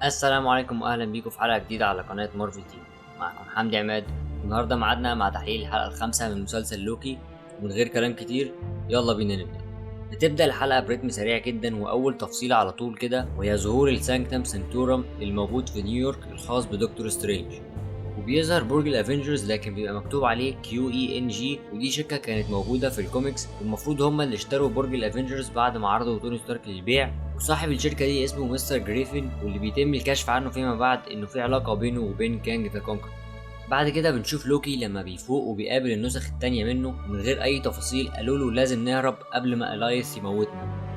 السلام عليكم واهلا بيكم في حلقه جديده على قناه مارفل تي في. معكم حمدي عماد. النهارده ميعادنا مع تحليل الحلقه الخامسه من مسلسل لوكي، ومن غير كلام كتير يلا بينا نبدا. بتبدا الحلقه برتم سريع جدا، واول تفصيله على طول كده وهي ظهور السانكتم سنتورم الموجود في نيويورك الخاص بدكتور سترينج. وبيظهر برج الافينجرز لكن بيبقى مكتوب عليه QENG، ودي شركه كانت موجوده في الكوميكس، والمفروض هم اللي اشتروا برج الافينجرز بعد ما عرضوا توني ستارك للبيع. وصاحب الشركه دي اسمه مستر جريفن، واللي بيتم الكشف عنه فيما بعد انه في علاقه بينه وبين كانج ذا كونكر. بعد كده بنشوف لوكي لما بيفوق وبيقابل النسخ التانية منه من غير اي تفاصيل، قالوا له لازم نهرب قبل ما الايس يموتنا.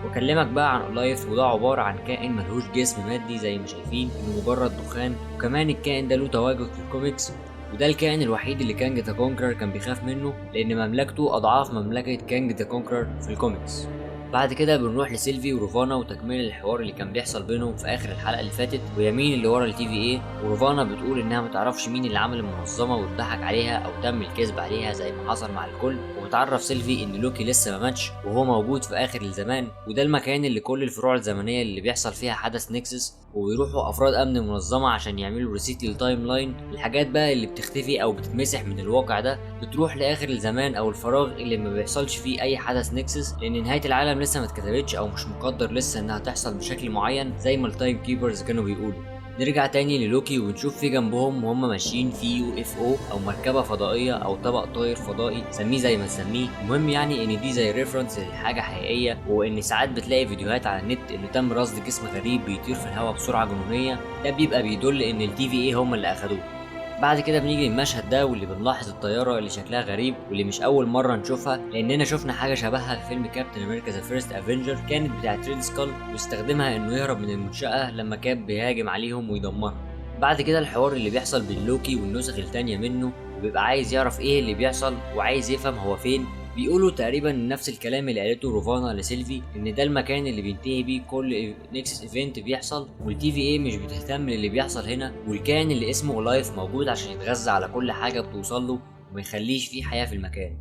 وكلمك بقى عن أولايث، وده عبارة عن كائن ملهوش جسم مادي زي ما شايفين، انه مجرد دخان. وكمان الكائن ده له تواجد في الكوميكس، وده الكائن الوحيد اللي كانج ذا كونكرر كان بيخاف منه، لان مملكته اضعاف مملكة كانج ذا كونكرر في الكوميكس. بعد كده بنروح لسيلفي وروفانا وتكمل الحوار اللي كان بيحصل بينهم في اخر الحلقه اللي فاتت، وهي مين اللي ورا الTVA. وروفانا بتقول انها متعرفش مين اللي عمل المنظمه واتضحك عليها او تم الكذب عليها زي ما حصل مع الكل. وبتعرف سيلفي ان لوكي لسه ما ماتش وهو موجود في اخر الزمان، وده المكان اللي كل الفروع الزمنيه اللي بيحصل فيها حدث نيكسس، ويروحوا افراد امن المنظمه عشان يعملوا ريسيت للتايم لاين. الحاجات بقى اللي بتختفي او بتتمسح من الواقع ده بتروح لاخر الزمان او الفراغ اللي ما بيحصلش فيه اي حدث نيكسس، لان نهايه العالم لسه ما اتكتبتش او مش مقدر لسه انها تحصل بشكل معين زي ما التايم كيبرز كانوا بيقولوا. نرجع تاني للوكي وبنشوف في جنبهم وهم ماشيين في UFO او مركبه فضائيه او طبق طاير فضائي، سميه زي ما تسميه. المهم يعني ان دي زي ريفرنس لحاجه حقيقيه، وان ساعات بتلاقي فيديوهات على النت انه تم رصد جسم غريب بيطير في الهواء بسرعه جنونيه، ده بيبقى بيدل ان الTVA هم اللي اخدوه. بعد كده بنيجي المشهد ده واللي بنلاحظ الطيارة اللي شكلها غريب واللي مش أول مرة نشوفها، لأننا شفنا حاجة شبهها في فيلم كابتن أمريكا ذا فيرست افنجر، كانت بتاعت ريد سكال، واستخدمها إنه يهرب من المنشأة لما كاب بيهاجم عليهم ويدمرها. بعد كده الحوار اللي بيحصل بين لوكي والنسخ التانية منه، وبيبقى عايز يعرف إيه اللي بيحصل وعايز يفهم هو فين. بيقولوا تقريبا نفس الكلام اللي قالته روفانا لسيلفي، ان ده المكان اللي بينتهي بيه كل نيكسس ايفنت بيحصل، والTVA مش بتهتم للي بيحصل هنا، والكائن اللي اسمه اولايف موجود عشان يتغذى على كل حاجه بتوصل له وما يخليش فيه حياه في المكان.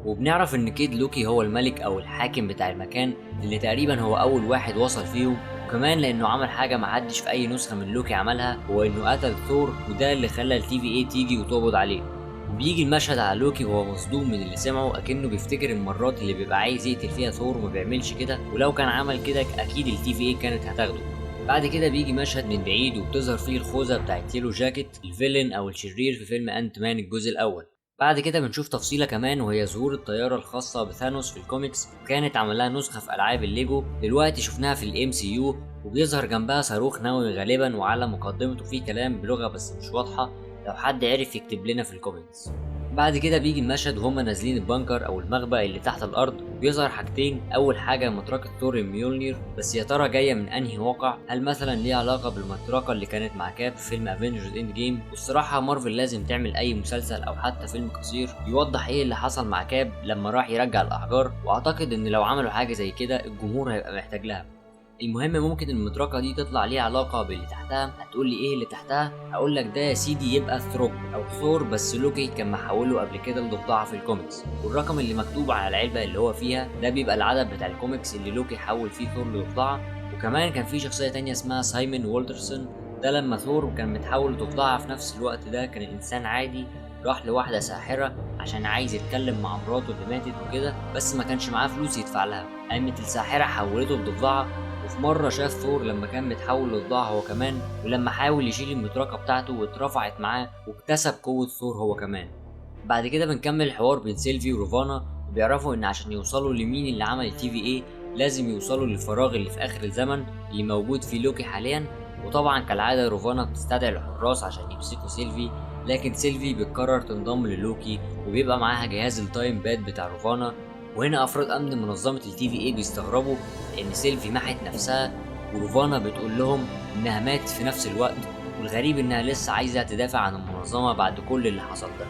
وبنعرف ان كيد لوكي هو الملك او الحاكم بتاع المكان، اللي تقريبا هو اول واحد وصل فيهم، وكمان لانه عمل حاجه محدش في اي نسخه من لوكي عملها، هو انه قتل ثور، وده اللي خلى الTVA تيجي وتقبض عليه. وبيجي المشهد على لوكي وهو مصدوم من اللي سمعه، اكنه بيفتكر المرات اللي بيبقى عايز يقتل فيها ثور وما بيعملش كده، ولو كان عمل كده اكيد الTVA كانت هتاخده. بعد كده بيجي مشهد من بعيد وبتظهر فيه الخوذه بتاعت يلو جاكيت، الفيلن او الشرير في فيلم انت مان الجزء الاول. بعد كده بنشوف تفصيله كمان وهي ظهور الطياره الخاصه بثانوس في الكوميكس، وكانت عملها نسخه في العاب الليجو، دلوقتي شفناها في الMCU، وبيظهر جنبها صاروخ نووي غالبا، وعلى مقدمته فيه كلام بلغه بس مش واضحه، لو حد عرف يكتب لنا في الكومنتس. بعد كده بيجي المشهد وهم نازلين البنكر او المخبأ اللي تحت الارض، وبيظهر حاجتين، اول حاجه مطرقه ثور ميولنير، بس يا ترى جايه من انهي واقع؟ هل مثلا ليها علاقه بالمطرقه اللي كانت مع كاب في فيلم افنجرز اند جيم؟ والصراحه مارفل لازم تعمل اي مسلسل او حتى فيلم قصير يوضح ايه اللي حصل مع كاب لما راح يرجع الاحجار، واعتقد ان لو عملوا حاجه زي كده الجمهور هيبقى محتاج لها. المهم ممكن المطرقه دي تطلع ليها علاقه باللي تحتها. هتقول لي ايه اللي تحتها؟ هقول لك ده يا سيدي يبقى ثروب او ثور، بس لوكي كان محوله قبل كده لضفدعه في الكوميكس، والرقم اللي مكتوب على العلبه اللي هو فيها ده بيبقى العدد بتاع الكوميكس اللي لوكي حول فيه ثور لضفدعه. وكمان كان في شخصيه تانية اسمها سايمون والترسون، ده لما ثور كان متحول لضفدعه في نفس الوقت ده كان انسان عادي، راح لواحده ساحره عشان عايز يتكلم مع مراته اللي ماتت وكده، بس ما كانش معاه فلوس يدفع لها، قامت الساحره حولته لضفدعه. وفي مرة شاف ثور لما كان متحول لضباع هو كمان، ولما حاول يشيل المطرقة بتاعته واترفعت معاه واكتسب قوة ثور هو كمان. بعد كده بنكمل الحوار بين سيلفي وروفانا، وبيعرفوا ان عشان يوصلوا لمين اللي عمل الTVA لازم يوصلوا للفراغ اللي في اخر الزمن اللي موجود فيه لوكي حاليا. وطبعا كالعادة روفانا بتستدعي الحراس عشان يمسكوا سيلفي، لكن سيلفي بتقرر تنضم للوكي وبيبقى معاها جهاز التايم باد بتاع روفانا. وهنا افراد امن منظمه الTVA بيستغربوا لان سيلفي محت نفسها، وروفانا بتقول لهم انها ماتت في نفس الوقت، والغريب انها لسه عايزه تدافع عن المنظمه بعد كل اللي حصل ده.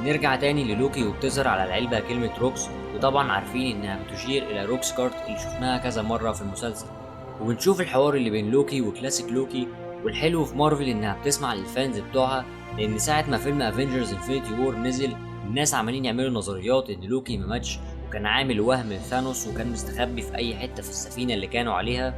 نرجع تاني للوكي وبتظهر على العلبه كلمه روكس، وطبعا عارفين انها بتشير الى روكس كارت اللي شفناها كذا مره في المسلسل. وبنشوف الحوار اللي بين لوكي وكلاسيك لوكي، والحلو في مارفل انها بتسمع للفانز بتوعها، لان ساعه ما فيلم افنجرز انفينيتي وور نزل الناس عمالين يعملوا نظريات ان لوكي ما ماتش، وكان عامل وهم لثانوس وكان مستخبي في اي حته في السفينه اللي كانوا عليها.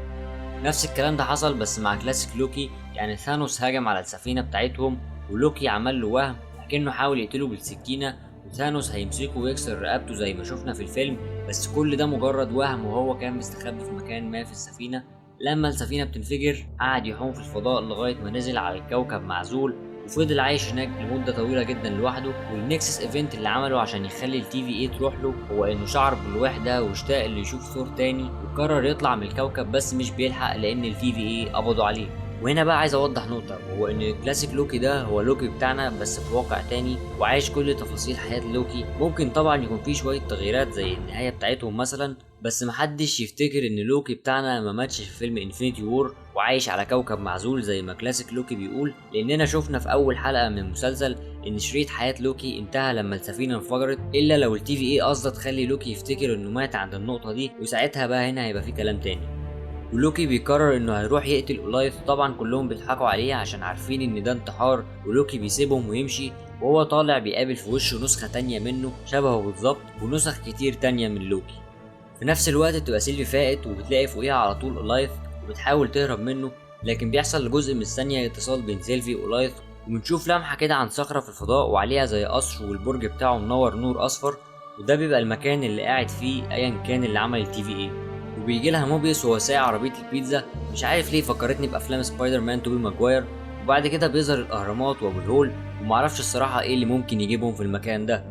نفس الكلام ده حصل بس مع كلاسيك لوكي، يعني ثانوس هاجم على السفينة بتاعتهم ولوكي عمل له وهم لكنه حاول يقتله بالسكينة، وثانوس هيمسكه ويكسر رقبته زي ما شفنا في الفيلم، بس كل ده مجرد وهم وهو كان مستخبي في مكان ما في السفينة. لما السفينة بتنفجر قعد يحوم في الفضاء لغاية ما نزل على الكوكب معزول، وفضل عايش هناك لمدة طويلة جدا لوحده. والنكسس ايفنت اللي عمله عشان يخلي التي في اي تروح له هو انه شعر بالوحدة واشتاق اللي يشوف ثور تاني، وقرر يطلع من الكوكب بس مش بيلحق لان التي في اي قبضوا عليه. وهنا بقى عايز اوضح نقطة، وهو ان كلاسيك لوكي ده هو لوكي بتاعنا بس في واقع تاني وعايش كل تفاصيل حياة لوكي. ممكن طبعا يكون فيه شوية تغييرات زي النهاية بتاعتهم مثلا، بس محدش يفتكر ان لوكي بتاعنا ما ماتش في فيلم انفينيتي وور وعايش على كوكب معزول زي ما كلاسيك لوكي بيقول، لاننا شفنا في اول حلقة من المسلسل ان شريط حياة لوكي انتهى لما السفينة انفجرت، الا لو التي في اي قصدها تخلي لوكي يفتكر انه مات عند النقطة دي، وساعتها بقى هنا هيبقى فيه كلام تاني. ولوكي بيقرر انه هيروح يقتل اولايث، طبعا كلهم بيضحكوا عليه عشان عارفين ان ده انتحار، ولوكي بيسيبهم ويمشي، وهو طالع بيقابل في وشه نسخة تانية منه شبهه بالظبط ونسخ كتير تانية من لوكي. في نفس الوقت بتبقى سيلفي فائت وبتلاقي فوقيها على طول اولايث وبتحاول تهرب منه، لكن بيحصل لجزء من الثانية اتصال بين سيلفي واولايث، وبنشوف لمحة كده عن صخرة في الفضاء وعليها زي قصر والبرج بتاعه منور نور اصفر، وده بيبقى المكان اللي قاعد فيه ايا كان اللي عمل التي في اي. وبيجي لها موبيس وهو سايق عربية البيتزا، مش عارف ليه فكرتني بأفلام سبايدر مان توبي ماجواير. وبعد كده بيظهر الأهرامات وأبو الهول، ومعرفش الصراحة إيه اللي ممكن يجيبهم في المكان ده.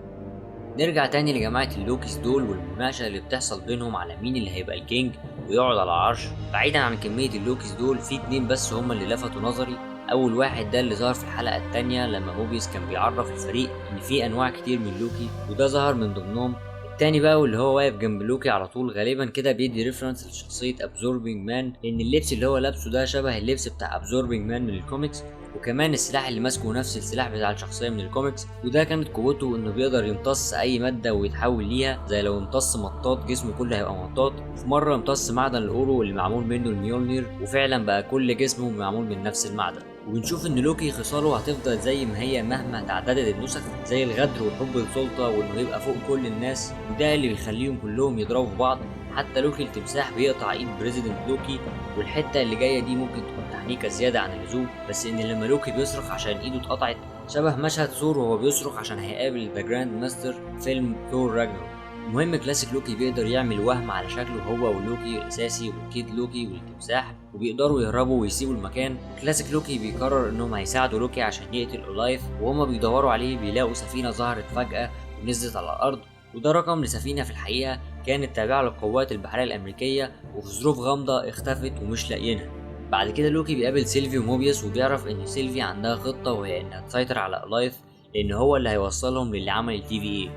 نرجع تاني لجماعة اللوكيس دول والمناقشة اللي بتحصل بينهم على مين اللي هيبقى الكينج ويقعد على العرش. بعيدا عن كمية اللوكيس دول، في اتنين بس هما اللي لفتوا نظري. أول واحد ده اللي ظهر في الحلقة التانية لما موبيس كان بيعرف الفريق إن في أنواع كتير من لوكي، وده ظهر من ضمنهم. التاني بقى واللي هو واقف جنب لوكي على طول غالبا كده بيدي ريفرنس لشخصية ابزوربينج مان، لأن اللبس اللي هو لابسه ده شبه اللبس بتاع ابزوربينج مان من الكوميكس، وكمان السلاح اللي ماسكه نفس السلاح بتاع الشخصية من الكوميكس، وده كانت قوته انه بيقدر يمتص اي مادة ويتحول ليها، زي لو امتص مطاط جسمه كله هيبقى مطاط، وفي مرة امتص معدن الاورو اللي معمول منه الميولنير وفعلا بقى كل جسمه معمول من نفس المعدن. وبنشوف ان لوكي خصاله هتفضل زي ما هي مهما تعددت النسخ، زي الغدر والحب للسلطة وانه يبقى فوق كل الناس، وده اللي بيخليهم كلهم يضربوا في بعض. حتى لوكي التمساح بيقطع ايد بريزيدنت لوكي، والحته اللي جايه دي ممكن تكون تحنيكه زياده عن اللزوم، بس ان لما لوكي بيصرخ عشان ايده اتقطعت شبه مشهد ثور وهو بيصرخ عشان هيقابل ذا جراند ماستر فيلم ثور راجنر. المهم كلاسيك لوكي بيقدر يعمل وهم على شكله هو ولوكي الاساسي وكيد لوكي والتمساح، وبيقدروا يهربوا ويسيبوا المكان. كلاسيك لوكي بيقرر انهم هيساعدوا لوكي عشان يقتل اولايث، وهما بيدوروا عليه بيلاقوا سفينه ظهرت فجاه ونزلت على الارض، وده رقم لسفينه في الحقيقه كانت تابعه للقوات البحريه الامريكيه، وفي ظروف غامضه اختفت ومش لاقيينها. بعد كده لوكي بيقابل سيلفي وموبيوس وبيعرف ان سيلفي عندها خطه وهي انها تسيطر على اولايث، لان هو اللي هيوصلهم للي عمل التي في اي.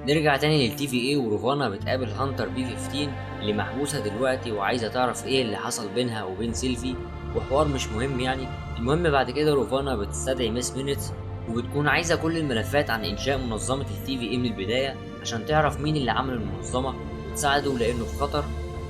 نرجع تاني للتي في اي وروفانا بتقابل هانتر بي 15 اللي محبوسه دلوقتي وعايزه تعرف ايه اللي حصل بينها وبين سيلفي، وحوار مش مهم يعني. المهم بعد كده روفانا بتستدعي ميس مينيتس وبتكون عايزه كل الملفات عن انشاء منظمه التي في اي من البدايه عشان تعرف مين اللي عمل المنظمه وتساعده لانه في خطر.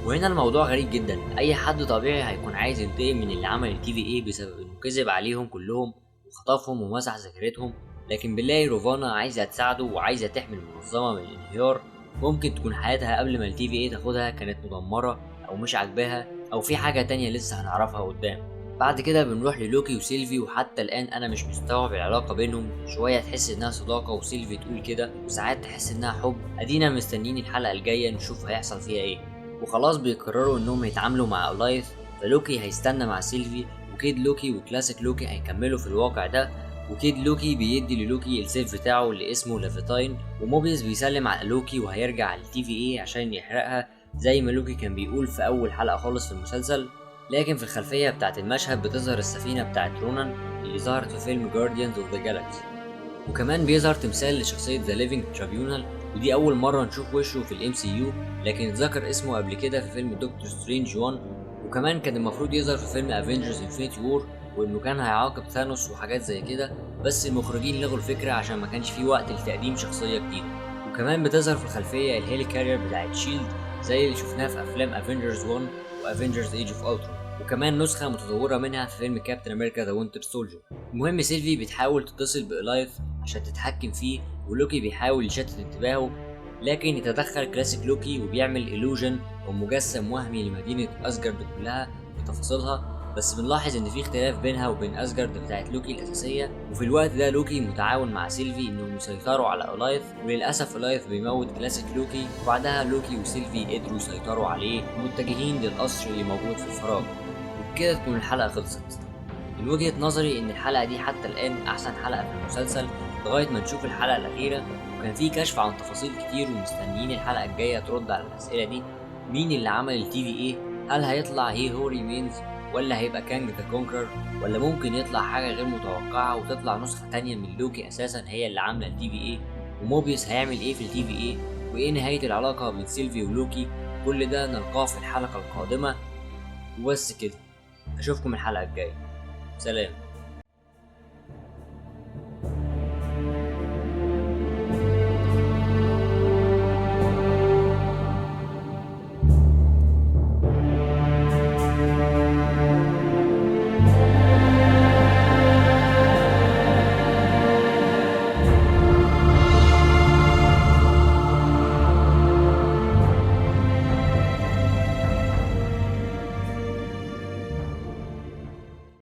وهنا الموضوع غريب جدا، اي حد طبيعي هيكون عايز ينتقم من اللي عمل التي في اي بسبب انه كذب عليهم كلهم وخطفهم ومسح ذاكرتهم، لكن بنلاقي روفانا عايزه تساعده وعايزه تحمي المنظمه من الانهيار. ممكن تكون حياتها قبل ما التي في اي تاخدها كانت مدمره او مش عاجباها او في حاجه تانية لسه هنعرفها قدام. بعد كده بنروح للوكي وسيلفي، وحتى الان انا مش مستوعب العلاقه بينهم، شويه تحس انها صداقه وسيلفي تقول كده وساعات تحس انها حب. ادينا مستنيين الحلقه الجايه نشوف هيحصل فيها ايه. وخلاص بيقرروا انهم يتعاملوا مع اولايث، فلوكي هيستنى مع سيلفي وكيد لوكي وكلاسيك لوكي هيكملوا في الواقع ده، وكيد لوكي بيدي للوكي السيف بتاعه اللي اسمه لافيتاين، وموبيس بيسلم على لوكي وهيرجع للتي في اي عشان يحرقها زي ما لوكي كان بيقول في اول حلقه خالص في المسلسل. لكن في الخلفيه بتاعت المشهد بتظهر السفينه بتاعت رونان اللي ظهرت في فيلم جارديانز اوف ذا جالاكسي، وكمان بيظهر تمثال لشخصيه ذا ليفينج تريبيونال، ودي اول مره نشوف وشه في الام سي يو، لكن اتذكر اسمه قبل كده في فيلم دكتور سترينج 1، وكمان كان المفروض يظهر في فيلم افنجرز انفينيتي وور وانه كان هيعاقب ثانوس وحاجات زي كده، بس المخرجين لغوا الفكره عشان ما كانش في وقت لتقديم شخصيه جديده. وكمان بتظهر في الخلفيه الهيلي كارير بتاعت شيلد زي اللي شفناها في افلام افنجرز 1 وافنجرز ايج اوف الترون، وكمان نسخه متطوره منها في فيلم كابتن امريكا ذا وينتر سولجر. المهم سيلفي بتحاول تتصل بالايث عشان تتحكم فيه، ولوكي بيحاول يشتت انتباهه، لكن يتدخل كلاسيك لوكي وبيعمل إلوجن أو مجسم وهمي لمدينة أسجارد كلها بتفاصيلها، بس بنلاحظ ان في اختلاف بينها وبين اسجارد بتاعت لوكي الاساسيه. وفي الوقت ده لوكي متعاون مع سيلفي انهم يسيطروا على اولايث، وللاسف اولايث بيموت كلاسيك لوكي، وبعدها لوكي وسيلفي قدروا يسيطروا عليه متجهين للقصر اللي موجود في الفراغ. وبكده تكون الحلقه خلصت. من وجهه نظري ان الحلقه دي حتى الان احسن حلقه في المسلسل لغايه ما نشوف الحلقه الاخيره، وكان في كشف عن تفاصيل كتير ومستنيين الحلقه الجايه ترد على الاسئله دي. مين اللي عمل التي في ايه؟ هل هيطلع هي هو ريمينز، ولا هيبقى كانج ذا كونكرر، ولا ممكن يطلع حاجه غير متوقعه وتطلع نسخه تانية من لوكي اساسا هي اللي عامله التي في ايه؟ وموبيوس هيعمل ايه في التي في ايه؟ وايه نهايه العلاقه بين سيلفي ولوكي؟ كل ده نلقاه في الحلقه القادمه. وبس كده، اشوفكم الحلقه الجايه. سلام.